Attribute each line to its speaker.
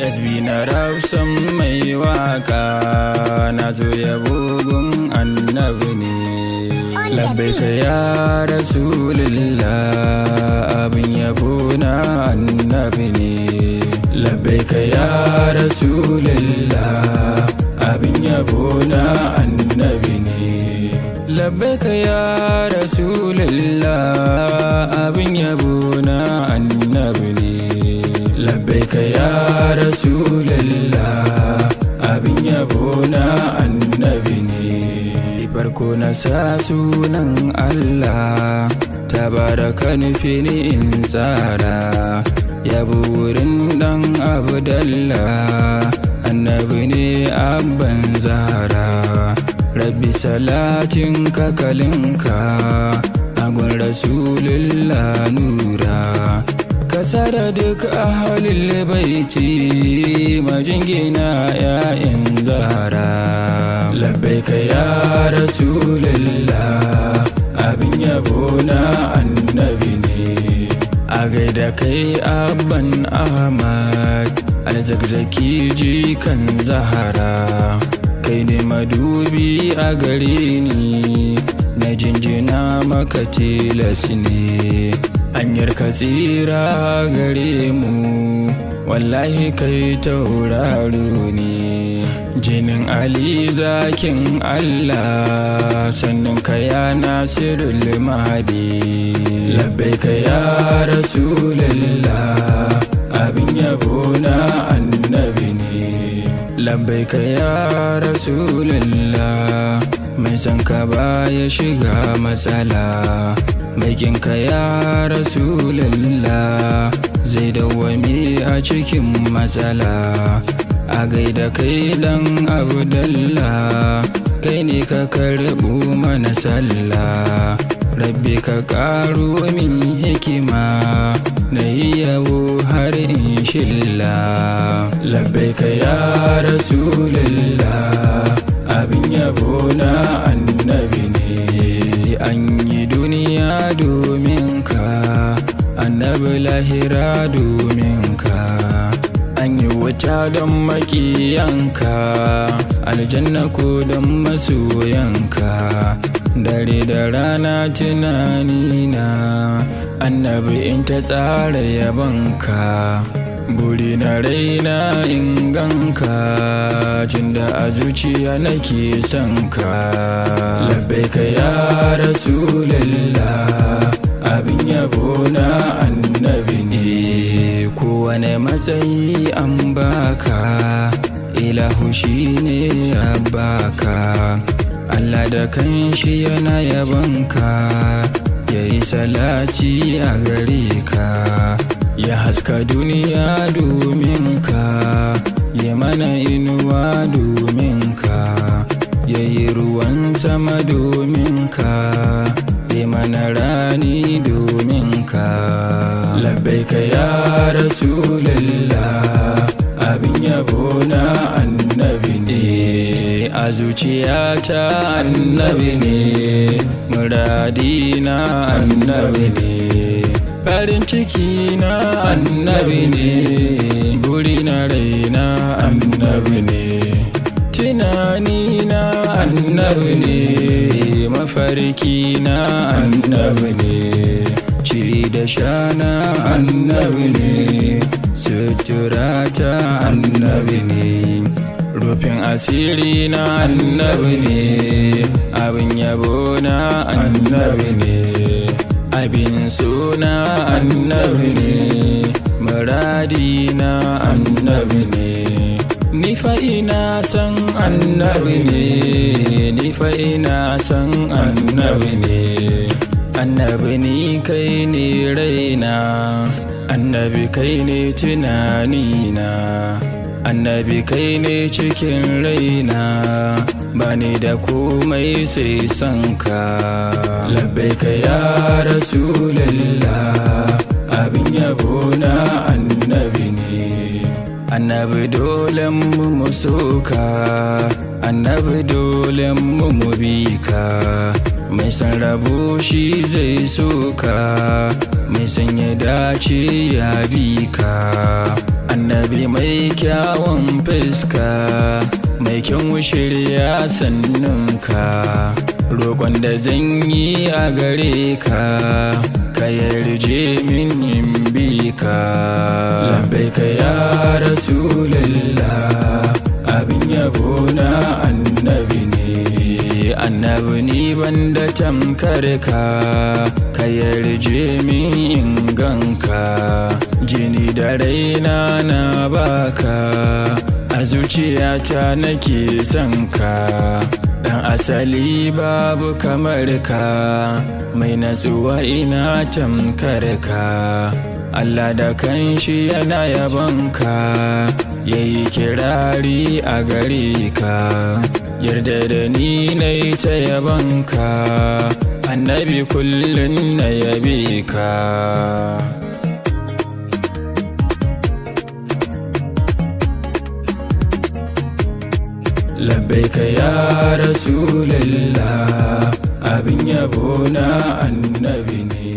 Speaker 1: SB na rafsan mai waka na zo yabo gun annabi ne. Labbaika ya Rasulullah, abin yabo na annabi ne. Labbaika ya Rasulullah, abin yabo na annabi ne. Labbaika ya Rasulullah, abin yabo na annabi ne. Labbaika ya Rasulullah, abin yabo na annabi ne. Farko na sa sunan Allah, tabaraka nufi ni in tsara. Yabo wurin dan Abdallah, annabi ne abban Zahra. Rabbi salatin kakalinka, agun Rasulullah nura. Kasara duk ahalil baiti, majingina ya'yan Zahra. Labbaika ya Rasulullah, abin yabo na annabi ne. A gaida kai abban Ahmad, alzakzaki jikan Zahara. Kai ne madubi a gare ni, na jinjina maka tilas ne. Hanyar ka tsira gare mu, wallahi kai tauraro ne. Jinin Ali zakin Allah, sannan ka ya Nasirul Mahdi. Labbaika ya Rasulullah, abin yabo na annabi ne. Labbaika ya Rasulullah, mai san ka baya shiga matsala. Maikinka ya Rasulullah, zai dawwame a cikin matsala. A gaida kai dan Abdallah, kai ne ka karɓo mana sallah. Rabbi ka ƙaro min hikima, na yi yabo har in shilla. Labbaika ya Rasulullah, abin yabo na annabi ne. An yi duniya domin ka, annabi lahira domin ka. An yi wuta don makiyanka, aljanna ko don masoyanka. Dare da rana tunanina, annabi in ta tsara yabanka. Buri na raina in ganka, tunda a zuciya nake son ka. Labbaika ya Rasulullah, abin yabo na annabi ne. Kowane matsayi an baka, ilahu shi ne ya baka. Allah da kanshi yana yabanka, yayi salati a gare ka. Ya haska duniya domin ka, ya mana inuwa domin ka. Ya yi ruwan sama domin ka, ya mana rani domin ka. Labbaika ya Rasulullah, abin yabo na annabi ne. A zuciyata annabi ne, muradina annabi ne. Farin ciki na annabi ne, buri na raina annabi ne. Tunani na annabi ne, mafarki na annabi ne. Ci da shana annabi ne, suturata annabi ne. Rufin asiri na annabi ne, abin yabo na annabi ne. Abin suna annabi ne, muradi na annabi ne. Ni fa ina san annabi ne, ni fa ina san annabi ne. Annabi ni kai ne raina, annabi kai ne tunanina. Annabi kai ne cikin raina, bani da komai sai san ka. Labbaika ya Rasulullah, abin yabo na annabi ne. Annabi dole mu soka, annabi dole mu bi ka. Mai san rabo shi zai soka, mai san ya dace ya bi ka. annabi mai kyawun fuska, mai kyan shirya sannunka, roƙon da zan yi a gare ka, ka yarje min in bi ka. Labbaika ya Rasulullah, abin yabo na annabi ne, annabi ni banda tamkar ka, ka yarje min in ganka, jini da raina na baka, a zuciyata nake son ka, dan asali babu kamar ka, mai natsuwa ina tamkar ka. Allah da kanshi yana yabonka, yayi kirari a gare ka, yarda da ni nayi ta yabonka, annabi kullun na yabe ka. Labbaika ya Rasulullah, abin yabo na annabi ne.